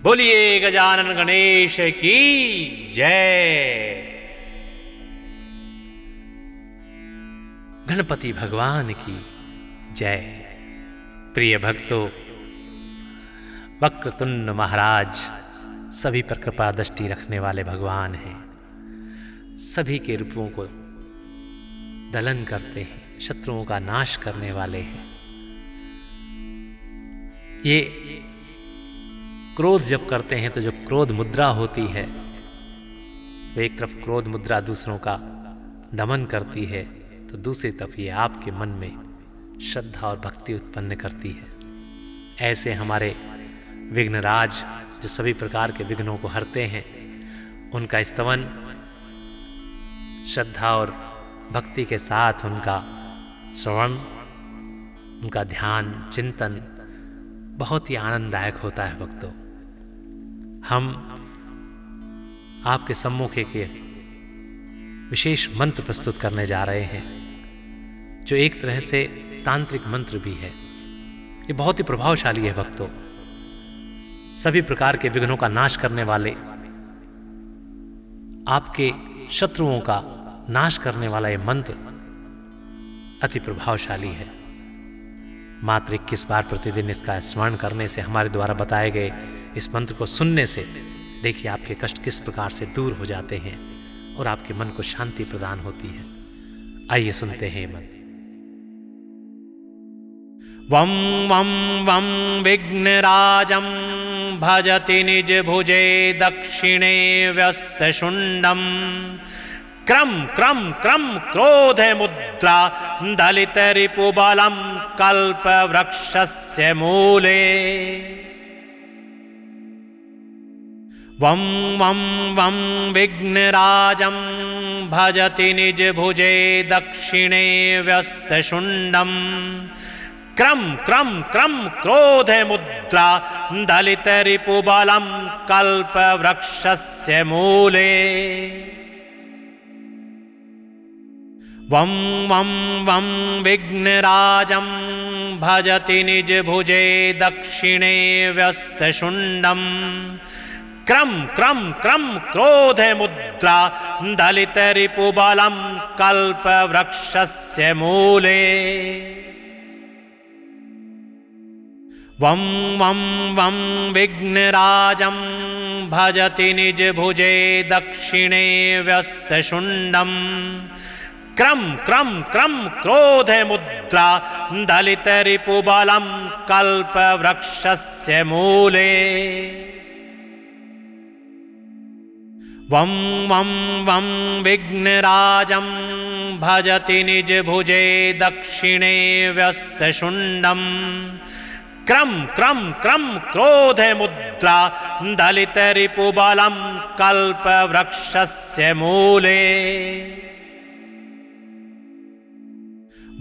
बोलिए गजानन गणेश की जय। गणपति भगवान की जय। प्रिय भक्तों, वक्रतुंड महाराज सभी पर कृपा दृष्टि रखने वाले भगवान हैं। सभी के रूपों को दलन करते हैं, शत्रुओं का नाश करने वाले हैं। ये क्रोध जब करते हैं तो जो क्रोध मुद्रा होती है, वो एक तरफ क्रोध मुद्रा दूसरों का दमन करती है, तो दूसरी तरफ ये आपके मन में श्रद्धा और भक्ति उत्पन्न करती है। ऐसे हमारे विघ्नराज जो सभी प्रकार के विघ्नों को हरते हैं, उनका स्तवन श्रद्धा और भक्ति के साथ उनका श्रवण, उनका ध्यान चिंतन बहुत ही आनंददायक होता है। भक्तों, हम आपके सम्मुख एक विशेष मंत्र प्रस्तुत करने जा रहे हैं, जो एक तरह से तांत्रिक मंत्र भी है। ये बहुत ही प्रभावशाली है भक्तों। सभी प्रकार के विघ्नों का नाश करने वाले, आपके शत्रुओं का नाश करने वाला ये मंत्र अति प्रभावशाली है। मात्र 21 बार प्रतिदिन इसका स्मरण करने से, हमारे द्वारा बताए गए इस मंत्र को सुनने से, देखिए आपके कष्ट किस प्रकार से दूर हो जाते हैं और आपके मन को शांति प्रदान होती है। आइए सुनते हैं मंत्र। वं वं वं विघ्नराजं भजति निज भुजे दक्षिणे व्यस्तशुण्डं क्रम क्रम क्रम क्रोध मुद्रा दलित रिपुबलं कल्पवृक्षस्य मूले। वं वं वं विघ्नराजं भजति निज भुजे दक्षिणे व्यस्तशुण्डं क्रम क्रम क्रम क्रोध मुद्रा दलित रिपुबलं कल्पवृक्षस्य मूले। वं वं वं विघ्नराजं भजति निज भुजे दक्षिणे व्यस्तशुण्डं क्रम क्रम क्रम क्रोध मुद्रा दलित रिपुबलं कल्पवृक्षस्य मूले। वं वं वं विघ्नराजं भजति निज भुजे दक्षिणे व्यस्तशुण्डं क्रम क्रम क्रम क्रोध मुद्रा दलित रिपुबलं कल्पवृक्षस्य मूले। वं वं वं विघ्नराजं भजति निज भुजे दक्षिणे व्यस्तशुण्डं क्रम क्रम क्रम क्रोध मुद्रा दलित रिपुबलं कल्पवृक्षस्य मूले।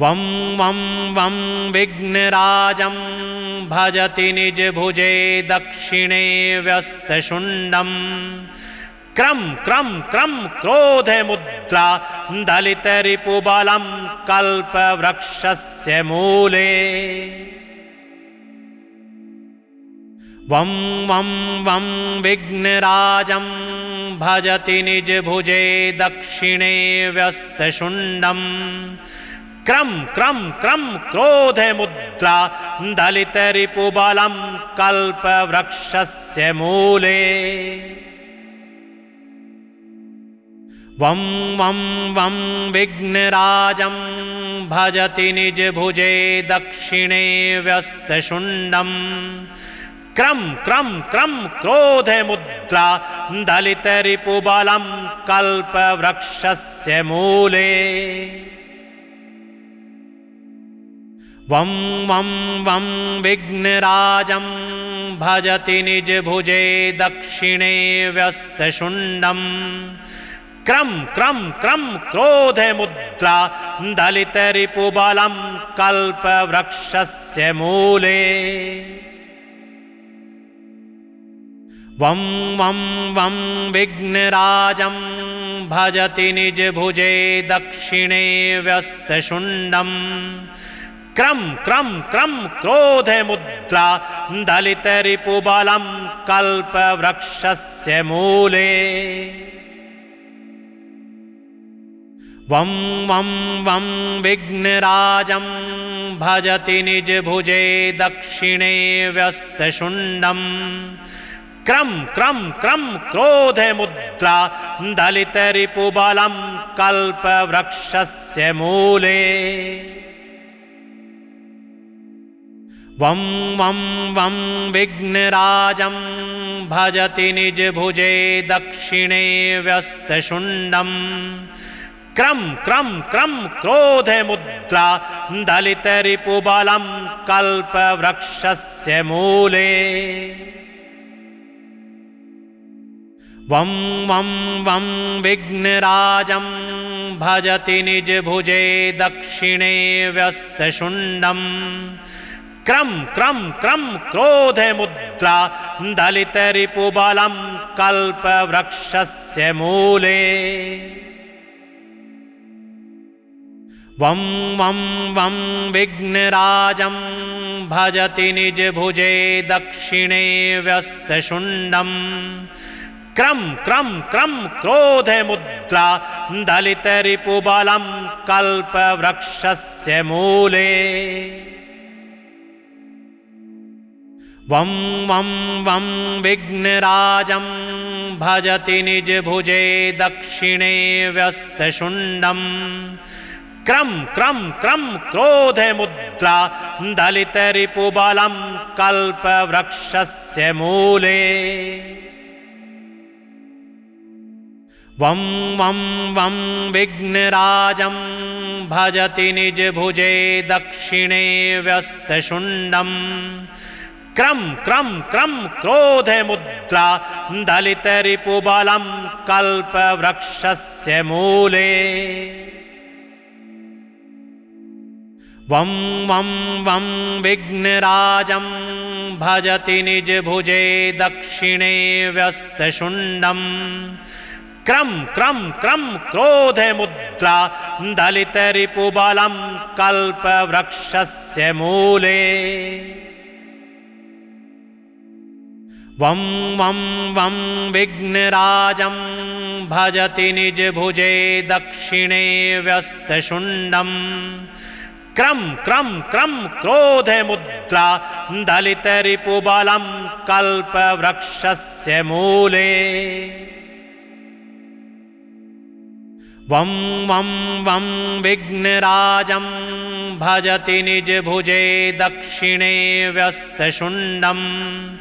वं वं वं विघ्नराजं भजति निज भुजे दक्षिणे व्यस्तशुण्डं क्रम क्रम क्रम क्रोध मुद्रा दलित रिपुबलं कल्पवृक्षस्य मूले। वं वं वं विघ्नराजं भजति निज भुजे दक्षिणे व्यस्तशुण्डं क्रम क्रम क्रम क्रोध मुद्रा दलित रिपुबलं कल्पवृक्षस्य मूले। वं वं वं विघ्नराजं भजति निज भुजे दक्षिणे व्यस्तशुण्डं क्रम क्रम क्रम क्रोध मुद्रा दलित रिपुबलं कल्पवृक्षस्य मूले। वं वं वं विघ्नराजं भजति निज भुजे दक्षिणे व्यस्तशुण्डं क्रम क्रम क्रम क्रोध मुद्रा दलित रिपुबलं कल्पवृक्षस्य मूले। वं वं वं विघ्नराजं भजति निज भुजे दक्षिणे व्यस्तशुण्डं क्रम क्रम क्रम क्रोध मुद्रा दलित रिपुबलं कल्पवृक्षस्य मूले। वं वं वं विघ्नराजं भजति निजभुजे दक्षिणे व्यस्तशुण्डम्। क्रम क्रम क्रम क्रोध मुद्रा दलित रिपुबलं कल्पवृक्षस्य मूले। वं वं वं विघ्नराजं भजति निजभुजे दक्षिणे व्यस्तशुण्डम्। क्रम क्रम क्रम क्रोध मुद्रा दलित रिपुबलं कल्पवृक्षस्य मूले। वं वं वं विघ्नराजं भजति निजभुजे दक्षिणे व्यस्तशुण्डम्। क्रम क्रम क्रम क्रोध मुद्रा दलित रिपुबलं कल्पवृक्षस्य मूले। वं वं वं विघ्नराजं भजति निजभुजे दक्षिणे व्यस्तशुण्डम्। क्रम क्रम क्रम क्रोध मुद्रा दलित रिपुबलं कल्पवृक्षस्य मूले। वं वं वं विघ्नराजं भजति निजभुजे दक्षिणे व्यस्तशुण्डम्। क्रम क्रम क्रम क्रोध मुद्रा दलित रिपुबलं कल्पवृक्षस्य मूले। वं वं वं विघ्नराजं भजति निजभुजे दक्षिणे व्यस्तशुण्डम्। क्रम क्रम क्रम क्रोध मुद्रा दलित रिपुबलं कल्पवृक्षस्य मूले। वं वं वं विघ्नराजं भजति निजभुजे दक्षिणे व्यस्तशुण्डम्। क्रम क्रम क्रम क्रोध मुद्रा दलित रिपुबलं कल्पवृक्षस्य मूले। वं वं वं विघ्नराजं भजति निजभुजे दक्षिणे व्यस्तशुण्डम्। क्रम क्रम क्रम क्रोध मुद्रा दलित रिपुबलं कल्पवृक्षस्य मूले। वं वं वं विघ्नराजं भजति निजभुजे दक्षिणे व्यस्तशुण्डम्।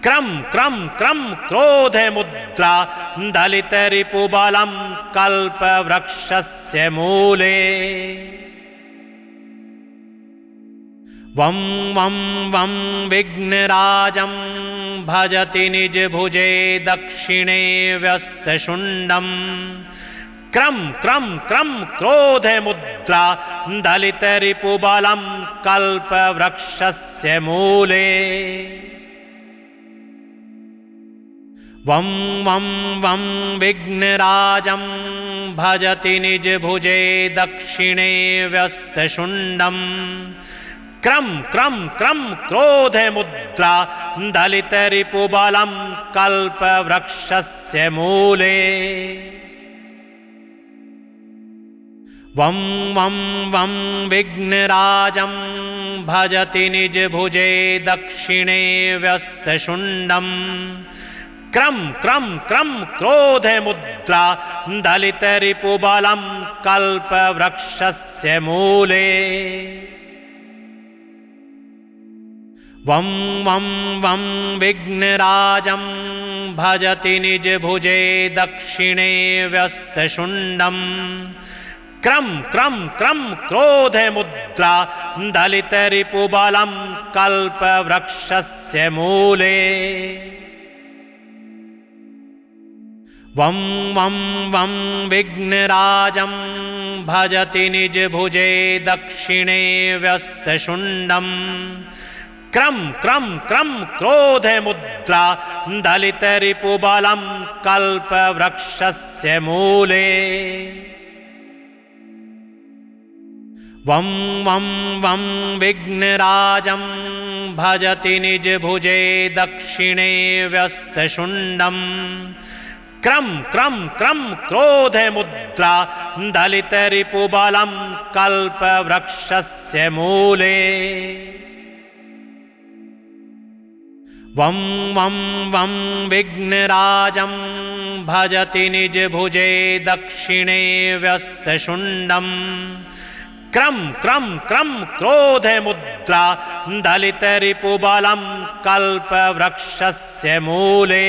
क्रम क्रम क्रम क्रोध मुद्रा दलित रिपुबलं कल्पवृक्षस्य मूले। वं वं वं विघ्नराजं भजति निजभुजे दक्षिणे व्यस्तशुण्डम्। क्रम क्रम क्रम क्रोध मुद्रा दलित रिपुबलं कल्पवृक्षस्य मूले। वं वं वं विघ्नराजं भजति निजभुजे दक्षिणे व्यस्तशुण्डम्। क्रम क्रम क्रम क्रोध मुद्रा दलित रिपुबलं कल्पवृक्षस्य मूले। वं वं वं विघ्नराजं भजति निजभुजे दक्षिणे व्यस्तशुण्डम्। क्रम क्रम क्रम क्रोध मुद्रा दलित रिपुबलं कल्पवृक्षस्य मूले। वं वं वं विघ्नराजं भजति निजभुजे दक्षिणे व्यस्तशुण्डम्। क्रम क्रम क्रम क्रोध मुद्रा दलित रिपुबलं कल्पवृक्षस्य मूले। वं वं वं विघ्नराजं भजति निजभुजे दक्षिणे व्यस्तशुण्डम्। क्रम क्रम क्रम क्रोध मुद्रा दलित रिपुबलं कल्पवृक्षस्य मूले। वं वं वं विघ्नराजं भजति निजभुजे दक्षिणे व्यस्तशुण्डं क्रं क्रं क्रं क्रोधमुद्रा दलितरिपुबलं कल्पवृक्षस्य मूले वं वं वं विघ्नराजं भजति निजभुजे दक्षिणे व्यस्तशुण्डं क्रं क्रं क्रं क्रोधमुद्रा दलितरिपुबलं कल्पवृक्षस्य मूले।